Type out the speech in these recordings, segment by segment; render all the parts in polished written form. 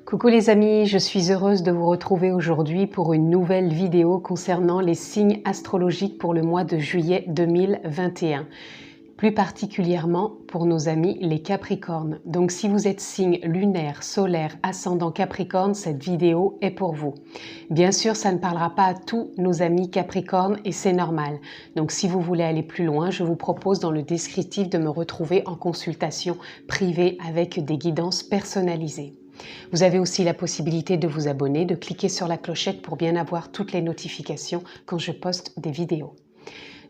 Coucou les amis, je suis heureuse de vous retrouver aujourd'hui pour une nouvelle vidéo concernant les signes astrologiques pour le mois de juillet 2021. Plus particulièrement pour nos amis les Capricornes. Donc si vous êtes signe lunaire, solaire, ascendant Capricorne, cette vidéo est pour vous. Bien sûr, ça ne parlera pas à tous nos amis Capricornes et c'est normal. Donc si vous voulez aller plus loin, je vous propose dans le descriptif de me retrouver en consultation privée avec des guidances personnalisées. Vous avez aussi la possibilité de vous abonner, de cliquer sur la clochette pour bien avoir toutes les notifications quand je poste des vidéos.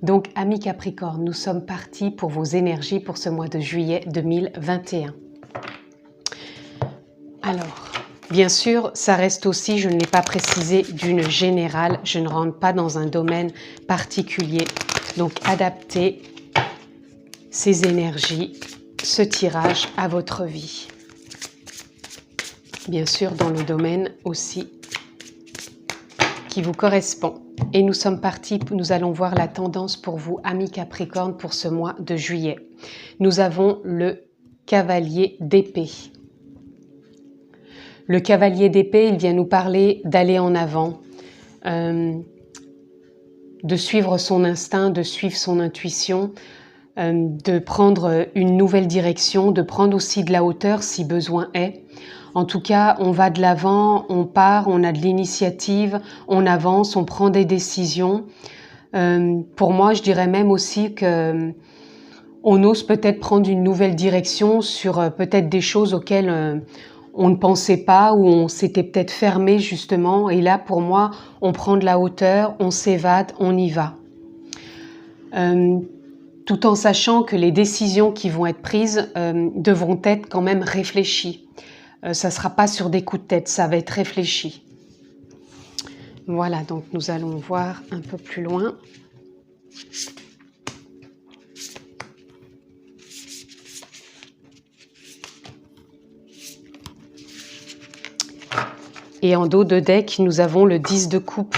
Donc, amis Capricorne, nous sommes partis pour vos énergies pour ce mois de juillet 2021. Alors, bien sûr, ça reste aussi, je ne l'ai pas précisé, d'une générale. Je ne rentre pas dans un domaine particulier. Donc, adaptez ces énergies, ce tirage à votre vie. Bien sûr, dans le domaine aussi qui vous correspond. Et nous sommes partis, nous allons voir la tendance pour vous, amis Capricorne, pour ce mois de juillet. Nous avons le cavalier d'épée. Le cavalier d'épée, il vient nous parler d'aller en avant, de suivre son instinct, de suivre son intuition, de prendre une nouvelle direction, de prendre aussi de la hauteur si besoin est. En tout cas, on va de l'avant, on part, on a de l'initiative, on avance, on prend des décisions. Pour moi, je dirais même aussi que on ose peut-être prendre une nouvelle direction sur peut-être des choses auxquelles on ne pensait pas ou on s'était peut-être fermé justement. Et là, pour moi, on prend de la hauteur, on s'évade, on y va. Tout en sachant que les décisions qui vont être prises devront être quand même réfléchies. Ça ne sera pas sur des coups de tête, ça va être réfléchi. Voilà, donc nous allons voir un peu plus loin. Et en dos de deck, nous avons le 10 de coupe.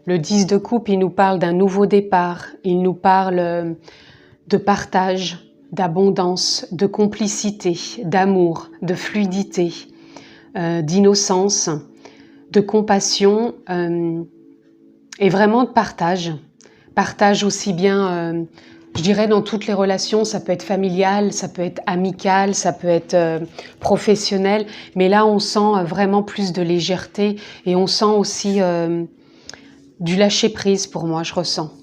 Le 10 de coupe, il nous parle d'un nouveau départ, il nous parle de partage, d'abondance, de complicité, d'amour, de fluidité, d'innocence, de compassion et vraiment de partage. Partage aussi bien, je dirais dans toutes les relations, ça peut être familial, ça peut être amical, ça peut être professionnel, mais là on sent vraiment plus de légèreté et on sent aussi du lâcher-prise pour moi, je ressens.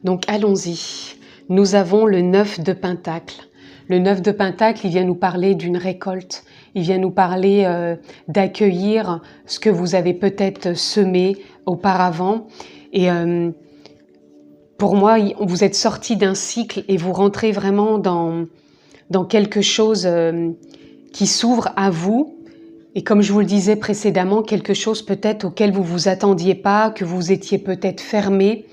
Donc allons-y. Nous avons le 9 de Pentacle. Le 9 de Pentacle, il vient nous parler d'une récolte. Il vient nous parler d'accueillir ce que vous avez peut-être semé auparavant. Et pour moi, vous êtes sorti d'un cycle et vous rentrez vraiment dans quelque chose qui s'ouvre à vous. Et comme je vous le disais précédemment, quelque chose peut-être auquel vous vous attendiez pas, que vous étiez peut-être fermé.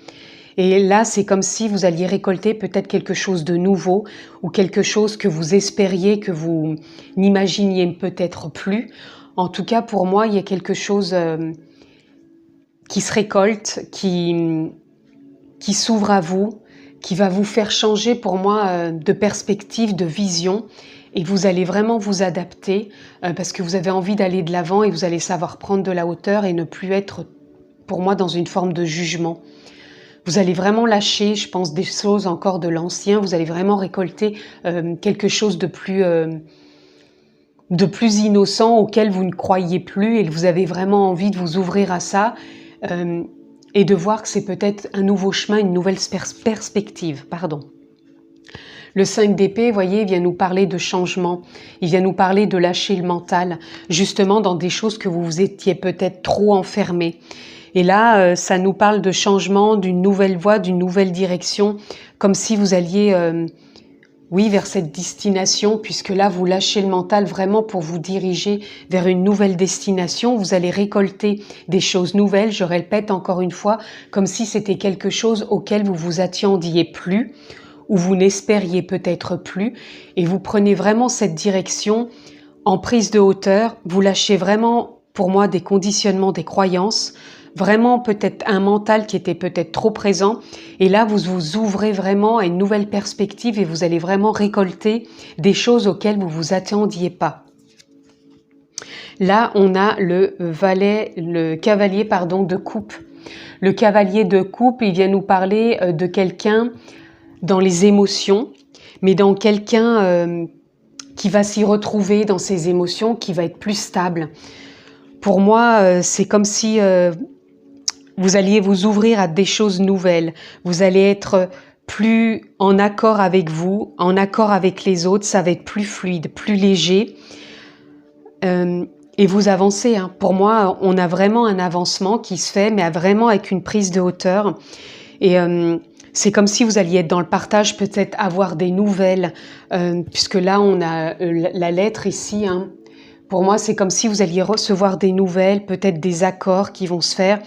Et là, c'est comme si vous alliez récolter peut-être quelque chose de nouveau ou quelque chose que vous espériez, que vous n'imaginiez peut-être plus. En tout cas, pour moi, il y a quelque chose qui se récolte, qui s'ouvre à vous, qui va vous faire changer pour moi de perspective, de vision. Et vous allez vraiment vous adapter parce que vous avez envie d'aller de l'avant et vous allez savoir prendre de la hauteur et ne plus être, pour moi, dans une forme de jugement. Vous allez vraiment lâcher, je pense, des choses encore de l'ancien. Vous allez vraiment récolter quelque chose de plus innocent auquel vous ne croyez plus et que vous avez vraiment envie de vous ouvrir à ça et de voir que c'est peut-être un nouveau chemin, une nouvelle perspective. Pardon. Le 5 d'épée, vous voyez, il vient nous parler de changement. Il vient nous parler de lâcher le mental, justement dans des choses que vous étiez peut-être trop enfermés. Et là, ça nous parle de changement, d'une nouvelle voie, d'une nouvelle direction, comme si vous alliez, oui, vers cette destination, puisque là, vous lâchez le mental vraiment pour vous diriger vers une nouvelle destination. Vous allez récolter des choses nouvelles, je répète encore une fois, comme si c'était quelque chose auquel vous vous attendiez plus, ou vous n'espériez peut-être plus, et vous prenez vraiment cette direction en prise de hauteur. Vous lâchez vraiment, pour moi, des conditionnements, des croyances, vraiment peut-être un mental qui était peut-être trop présent. Et là, vous vous ouvrez vraiment à une nouvelle perspective et vous allez vraiment récolter des choses auxquelles vous vous attendiez pas. Là, on a le cavalier, pardon, de coupe. Le cavalier de coupe, il vient nous parler de quelqu'un dans les émotions, mais dans quelqu'un qui va s'y retrouver dans ses émotions, qui va être plus stable. Pour moi, c'est comme si vous alliez vous ouvrir à des choses nouvelles. Vous allez être plus en accord avec vous, en accord avec les autres. Ça va être plus fluide, plus léger. Et vous avancez. Hein. Pour moi, on a vraiment un avancement qui se fait, mais vraiment avec une prise de hauteur. Et c'est comme si vous alliez être dans le partage, peut-être avoir des nouvelles, puisque là, on a la lettre ici. Hein. Pour moi, c'est comme si vous alliez recevoir des nouvelles, peut-être des accords qui vont se faire,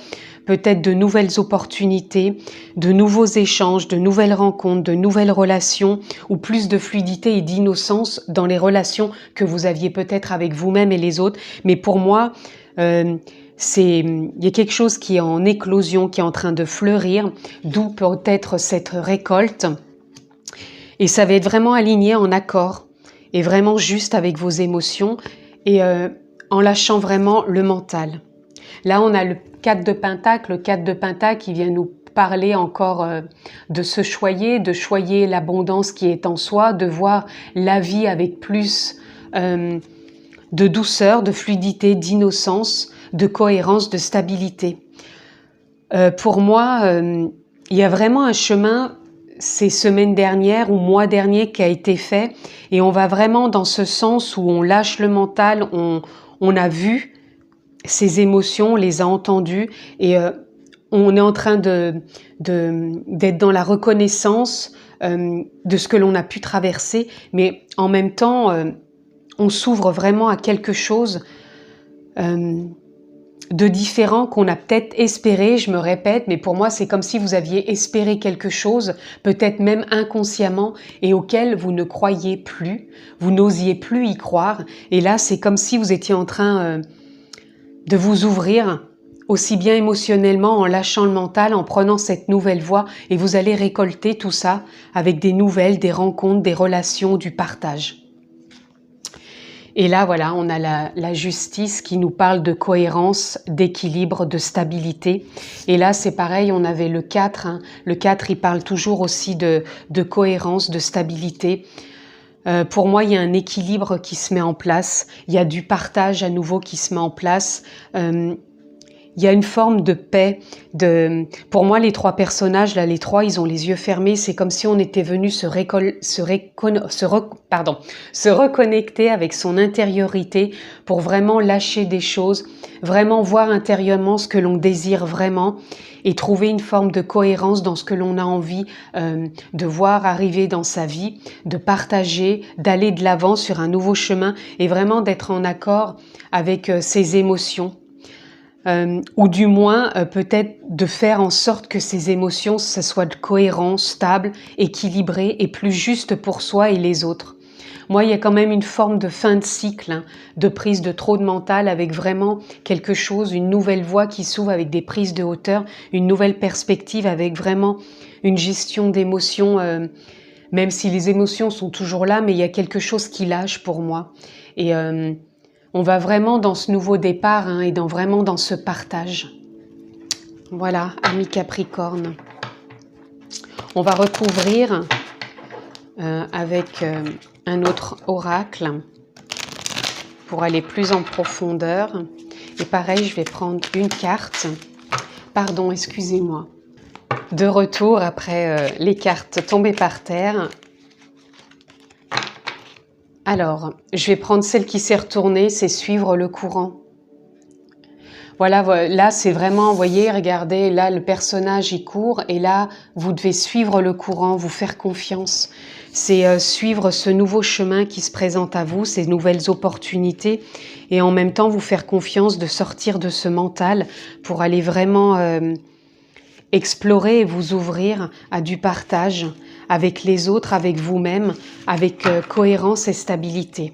peut-être de nouvelles opportunités, de nouveaux échanges, de nouvelles rencontres, de nouvelles relations, ou plus de fluidité et d'innocence dans les relations que vous aviez peut-être avec vous-même et les autres. Mais pour moi, il y a quelque chose qui est en éclosion, qui est en train de fleurir, d'où peut-être cette récolte. Et ça va être vraiment aligné en accord et vraiment juste avec vos émotions et en lâchant vraiment le mental. Là, on a le 4 de Pentacle. Le 4 de Pentacle qui vient nous parler encore de se choyer, de choyer l'abondance qui est en soi, de voir la vie avec plus de douceur, de fluidité, d'innocence, de cohérence, de stabilité. Pour moi, il y a vraiment un chemin ces semaines dernières ou mois derniers qui a été fait et on va vraiment dans ce sens où on lâche le mental, on a vu ces émotions, on les a entendues et on est en train d'être dans la reconnaissance de ce que l'on a pu traverser, mais en même temps, on s'ouvre vraiment à quelque chose de différent qu'on a peut-être espéré, je me répète, mais pour moi c'est comme si vous aviez espéré quelque chose, peut-être même inconsciemment, et auquel vous ne croyiez plus, vous n'osiez plus y croire, et là c'est comme si vous étiez en train de vous ouvrir, aussi bien émotionnellement, en lâchant le mental, en prenant cette nouvelle voie, et vous allez récolter tout ça avec des nouvelles, des rencontres, des relations, du partage. Et là, voilà, on a la justice qui nous parle de cohérence, d'équilibre, de stabilité. Et là, c'est pareil, on avait le 4. Hein. Le 4, il parle toujours aussi de cohérence, de stabilité. Pour moi, il y a un équilibre qui se met en place. Il y a du partage à nouveau qui se met en place. Il y a une forme de paix. Pour moi, les trois personnages, là, les trois, ils ont les yeux fermés. C'est comme si on était venu se reconnecter avec son intériorité pour vraiment lâcher des choses, vraiment voir intérieurement ce que l'on désire vraiment et trouver une forme de cohérence dans ce que l'on a envie de voir arriver dans sa vie, de partager, d'aller de l'avant sur un nouveau chemin et vraiment d'être en accord avec ses émotions. Ou du moins peut-être de faire en sorte que ces émotions, ça soit cohérent, stable, équilibré et plus juste pour soi et les autres. Moi, il y a quand même une forme de fin de cycle, hein, de prise de trop de mental avec vraiment quelque chose, une nouvelle voie qui s'ouvre avec des prises de hauteur, une nouvelle perspective avec vraiment une gestion d'émotions, même si les émotions sont toujours là, mais il y a quelque chose qui lâche pour moi. Et on va vraiment dans ce nouveau départ hein, et vraiment dans ce partage. Voilà, amis Capricorne. On va recouvrir avec un autre oracle pour aller plus en profondeur. Et pareil, je vais prendre une carte. Pardon, excusez-moi. De retour après les cartes tombées par terre. Alors, je vais prendre celle qui s'est retournée, c'est suivre le courant. Voilà, là c'est vraiment, vous voyez, regardez, là le personnage il court et là vous devez suivre le courant, vous faire confiance. C'est suivre ce nouveau chemin qui se présente à vous, ces nouvelles opportunités et en même temps vous faire confiance de sortir de ce mental pour aller vraiment explorer et vous ouvrir à du partage avec les autres, avec vous-même, avec cohérence et stabilité.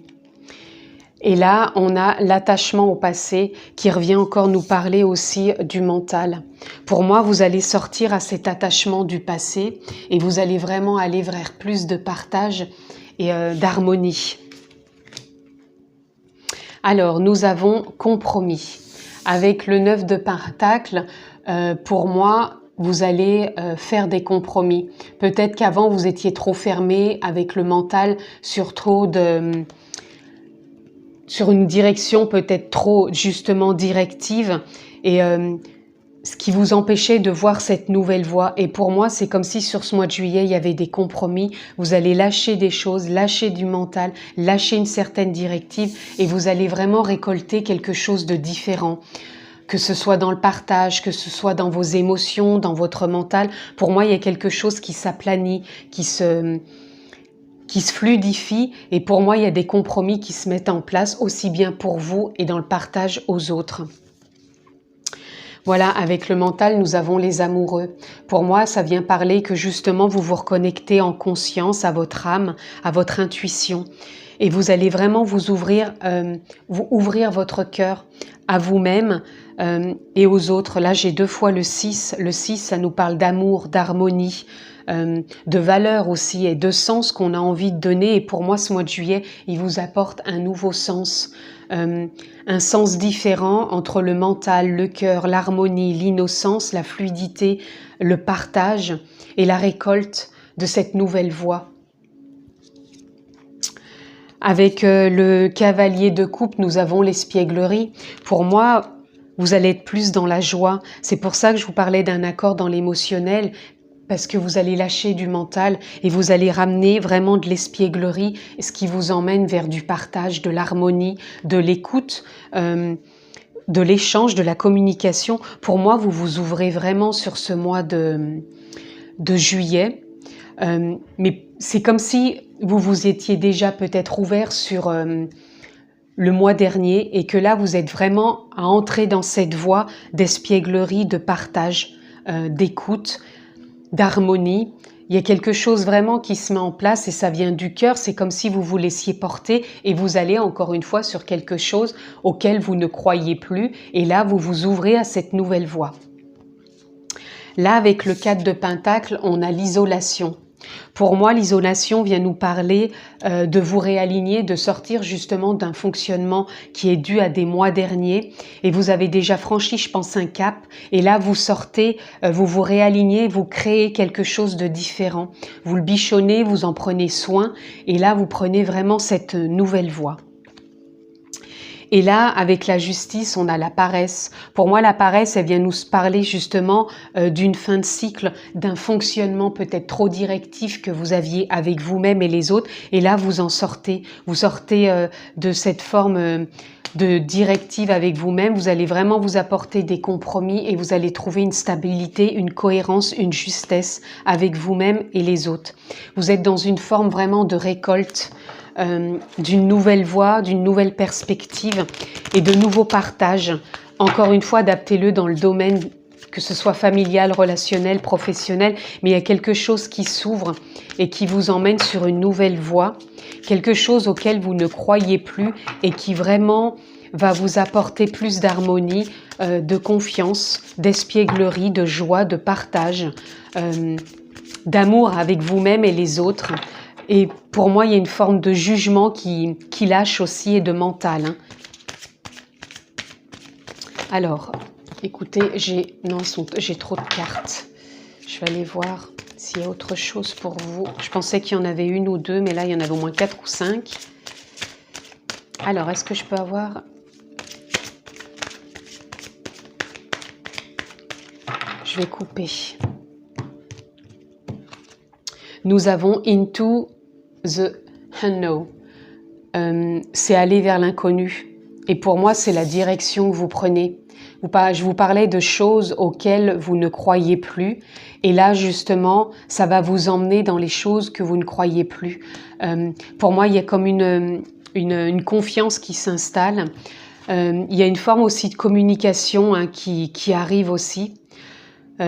Et là, on a l'attachement au passé qui revient encore nous parler aussi du mental. Pour moi, vous allez sortir à cet attachement du passé et vous allez vraiment aller vers plus de partage et d'harmonie. Alors, nous avons compromis. Avec le 9 de Pentacle, pour moi, vous allez faire des compromis. Peut-être qu'avant, vous étiez trop fermé avec le mental sur sur une direction peut-être trop justement directive et ce qui vous empêchait de voir cette nouvelle voie. Et pour moi, c'est comme si sur ce mois de juillet, il y avait des compromis. Vous allez lâcher des choses, lâcher du mental, lâcher une certaine directive et vous allez vraiment récolter quelque chose de différent. Que ce soit dans le partage, que ce soit dans vos émotions, dans votre mental. Pour moi, il y a quelque chose qui s'aplanit, qui se fluidifie. Et pour moi, il y a des compromis qui se mettent en place aussi bien pour vous et dans le partage aux autres. Voilà, avec le mental, nous avons les amoureux. Pour moi, ça vient parler que justement, vous vous reconnectez en conscience à votre âme, à votre intuition. Et vous allez vraiment vous ouvrir votre cœur à vous-même et aux autres. Là, j'ai 2 fois le 6. Le 6, ça nous parle d'amour, d'harmonie, de valeur aussi et de sens qu'on a envie de donner. Et pour moi, ce mois de juillet, il vous apporte un nouveau sens. Un sens différent entre le mental, le cœur, l'harmonie, l'innocence, la fluidité, le partage et la récolte de cette nouvelle voie. Avec le cavalier de coupe, nous avons l'espièglerie. Pour moi, vous allez être plus dans la joie. C'est pour ça que je vous parlais d'un accord dans l'émotionnel, parce que vous allez lâcher du mental et vous allez ramener vraiment de l'espièglerie, ce qui vous emmène vers du partage, de l'harmonie, de l'écoute, de l'échange, de la communication. Pour moi, vous vous ouvrez vraiment sur ce mois de juillet. Mais c'est comme si vous vous étiez déjà peut-être ouvert sur le mois dernier et que là, vous êtes vraiment à entrer dans cette voie d'espièglerie, de partage, d'écoute, d'harmonie. Il y a quelque chose vraiment qui se met en place et ça vient du cœur. C'est comme si vous vous laissiez porter et vous allez encore une fois sur quelque chose auquel vous ne croyez plus. Et là, vous vous ouvrez à cette nouvelle voie. Là, avec le 4 de Pentacle, on a l'isolation. Pour moi, l'isolation vient nous parler de vous réaligner, de sortir justement d'un fonctionnement qui est dû à des mois derniers. Et vous avez déjà franchi, je pense, un cap. Et là, vous sortez, vous vous réalignez, vous créez quelque chose de différent. Vous le bichonnez, vous en prenez soin. Et là, vous prenez vraiment cette nouvelle voie. Et là, avec la justice, on a la paresse. Pour moi, la paresse, elle vient nous parler justement d'une fin de cycle, d'un fonctionnement peut-être trop directif que vous aviez avec vous-même et les autres. Et là, vous en sortez. Vous sortez de cette forme de directive avec vous-même. Vous allez vraiment vous apporter des compromis et vous allez trouver une stabilité, une cohérence, une justesse avec vous-même et les autres. Vous êtes dans une forme vraiment de récolte, d'une nouvelle voie, d'une nouvelle perspective et de nouveaux partages. Encore une fois, adaptez-le dans le domaine, que ce soit familial, relationnel, professionnel, mais il y a quelque chose qui s'ouvre et qui vous emmène sur une nouvelle voie, quelque chose auquel vous ne croyez plus et qui vraiment va vous apporter plus d'harmonie, de confiance, d'espièglerie, de joie, de partage, d'amour avec vous-même et les autres. Et pour moi, il y a une forme de jugement qui lâche aussi et de mental. Alors, écoutez, j'ai trop de cartes. Je vais aller voir s'il y a autre chose pour vous. Je pensais qu'il y en avait 1 ou 2, mais là, il y en avait au moins 4 ou 5. Alors, est-ce que je peux avoir... Je vais couper. Nous avons Into the Unknown. C'est aller vers l'inconnu. Et pour moi, c'est la direction que vous prenez. Je vous parlais de choses auxquelles vous ne croyez plus. Et là, justement, ça va vous emmener dans les choses que vous ne croyez plus. Pour moi, il y a comme une confiance qui s'installe. Il y a une forme aussi de communication qui arrive aussi.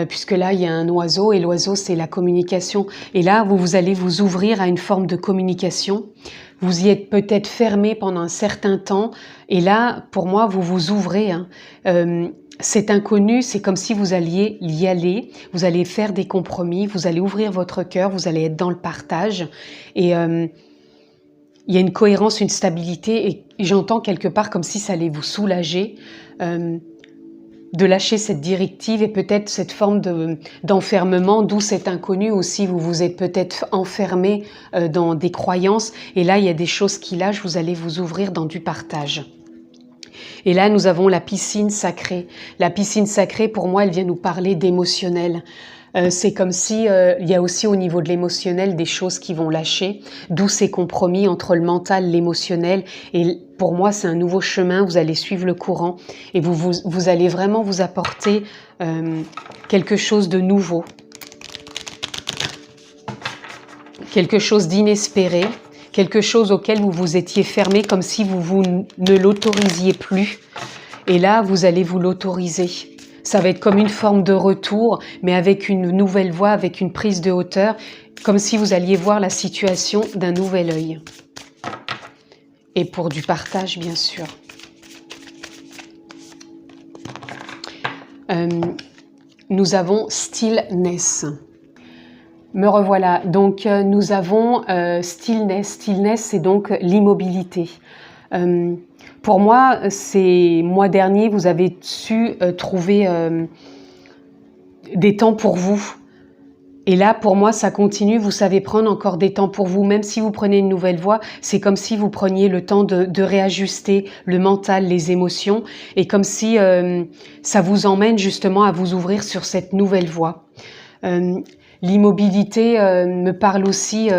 Puisque là, il y a un oiseau et l'oiseau, c'est la communication. Et là, vous allez vous ouvrir à une forme de communication. Vous y êtes peut-être fermé pendant un certain temps. Et là, pour moi, vous vous ouvrez. Cet inconnu, c'est comme si vous alliez y aller. Vous allez faire des compromis. Vous allez ouvrir votre cœur. Vous allez être dans le partage. Et il il y a une cohérence, une stabilité, et j'entends quelque part comme si ça allait vous soulager de lâcher cette directive et peut-être cette forme d'enfermement, d'où cet inconnu aussi. Vous vous êtes peut-être enfermé dans des croyances, et là il y a des choses qui lâchent, vous allez vous ouvrir dans du partage. Et là nous avons la piscine sacrée. La piscine sacrée, pour moi, elle vient nous parler d'émotionnel. C'est comme si il y a aussi au niveau de l'émotionnel des choses qui vont lâcher, d'où ces compromis entre le mental, l'émotionnel. Et pour moi, c'est un nouveau chemin. Vous allez suivre le courant et vous allez vraiment vous apporter quelque chose de nouveau, quelque chose d'inespéré, quelque chose auquel vous vous étiez fermé, comme si vous ne l'autorisiez plus. Et là, vous allez vous l'autoriser. Ça va être comme une forme de retour, mais avec une nouvelle voie, avec une prise de hauteur, comme si vous alliez voir la situation d'un nouvel œil. Et pour du partage, bien sûr. Nous avons stillness. Me revoilà. Donc, nous avons stillness. Stillness, c'est donc l'immobilité. Pour moi, c'est mois dernier, vous avez su trouver des temps pour vous. Et là, pour moi, ça continue. Vous savez prendre encore des temps pour vous. Même si vous prenez une nouvelle voie, c'est comme si vous preniez le temps de réajuster le mental, les émotions. Et comme si ça vous emmène justement à vous ouvrir sur cette nouvelle voie. L'immobilité me parle aussi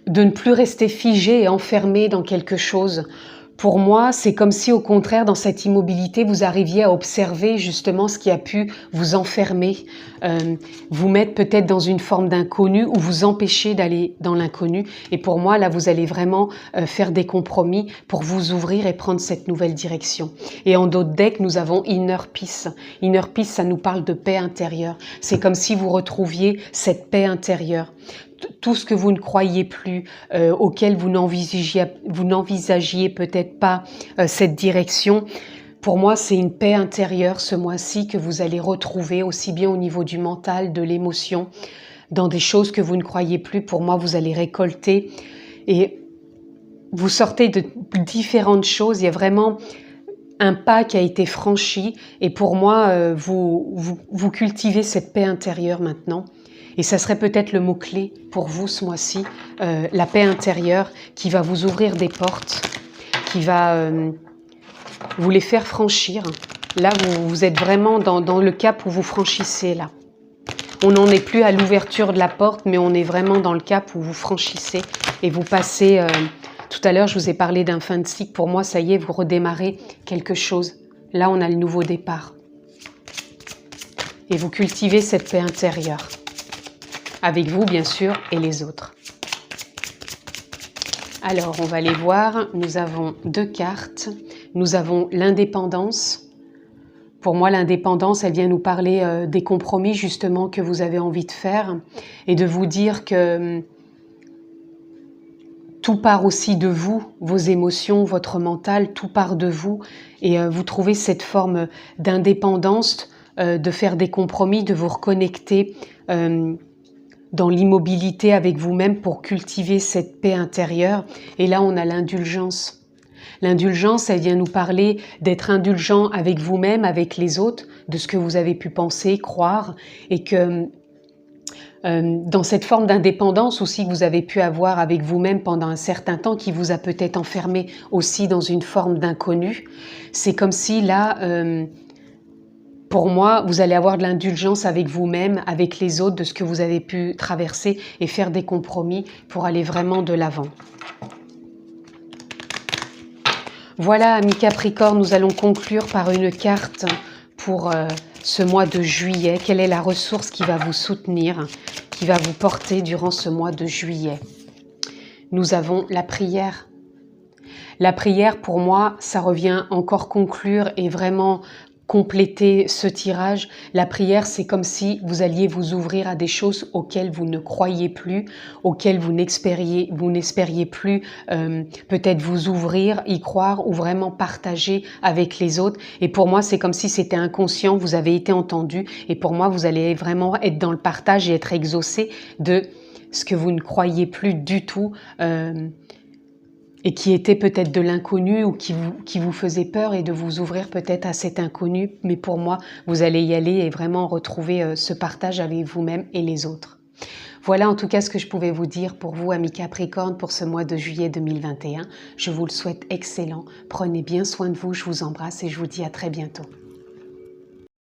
de ne plus rester figé et enfermé dans quelque chose. Pour moi, c'est comme si au contraire, dans cette immobilité, vous arriviez à observer justement ce qui a pu vous enfermer, vous mettre peut-être dans une forme d'inconnu ou vous empêcher d'aller dans l'inconnu. Et pour moi, là, vous allez vraiment faire des compromis pour vous ouvrir et prendre cette nouvelle direction. Et en d'autres decks, nous avons Inner Peace. Inner Peace, ça nous parle de paix intérieure. C'est comme si vous retrouviez cette paix intérieure. Tout ce que vous ne croyez plus, auquel vous n'envisagiez peut-être pas cette direction, pour moi c'est une paix intérieure ce mois-ci que vous allez retrouver aussi bien au niveau du mental, de l'émotion, dans des choses que vous ne croyez plus. Pour moi, vous allez récolter et vous sortez de différentes choses. Il y a vraiment un pas qui a été franchi et pour moi, vous cultivez cette paix intérieure maintenant. Et ça serait peut-être le mot-clé pour vous ce mois-ci, la paix intérieure qui va vous ouvrir des portes, qui va vous les faire franchir. Là, vous êtes vraiment dans le cap où vous franchissez là. On n'en est plus à l'ouverture de la porte, mais on est vraiment dans le cap où vous franchissez et vous passez... tout à l'heure, je vous ai parlé d'un fin de cycle. Pour moi, ça y est, vous redémarrez quelque chose. Là, on a le nouveau départ. Et vous cultivez cette paix intérieure. Avec vous, bien sûr, et les autres. Alors, on va les voir. Nous avons 2 cartes. Nous avons l'indépendance. Pour moi, l'indépendance, elle vient nous parler des compromis, justement, que vous avez envie de faire et de vous dire que tout part aussi de vous, vos émotions, votre mental, tout part de vous. Et vous trouvez cette forme d'indépendance, de faire des compromis, de vous reconnecter dans l'immobilité avec vous-même pour cultiver cette paix intérieure. Et là, on a l'indulgence. L'indulgence, elle vient nous parler d'être indulgent avec vous-même, avec les autres, de ce que vous avez pu penser, croire, et que dans cette forme d'indépendance aussi que vous avez pu avoir avec vous-même pendant un certain temps, qui vous a peut-être enfermé aussi dans une forme d'inconnu, c'est comme si là... pour moi, vous allez avoir de l'indulgence avec vous-même, avec les autres, de ce que vous avez pu traverser et faire des compromis pour aller vraiment de l'avant. Voilà, amis Capricorne, nous allons conclure par une carte pour ce mois de juillet. Quelle est la ressource qui va vous soutenir, qui va vous porter durant ce mois de juillet? Nous avons la prière. La prière, pour moi, ça revient encore conclure et vraiment compléter ce tirage. La prière, c'est comme si vous alliez vous ouvrir à des choses auxquelles vous ne croyez plus, auxquelles vous n'espériez plus peut-être vous ouvrir, y croire ou vraiment partager avec les autres. Et pour moi, c'est comme si c'était inconscient, vous avez été entendu. Et pour moi, vous allez vraiment être dans le partage et être exaucé de ce que vous ne croyiez plus du tout et qui était peut-être de l'inconnu ou qui vous faisait peur, et de vous ouvrir peut-être à cet inconnu. Mais pour moi, vous allez y aller et vraiment retrouver ce partage avec vous-même et les autres. Voilà en tout cas ce que je pouvais vous dire pour vous, amis Capricorne, pour ce mois de juillet 2021. Je vous le souhaite excellent. Prenez bien soin de vous, je vous embrasse et je vous dis à très bientôt.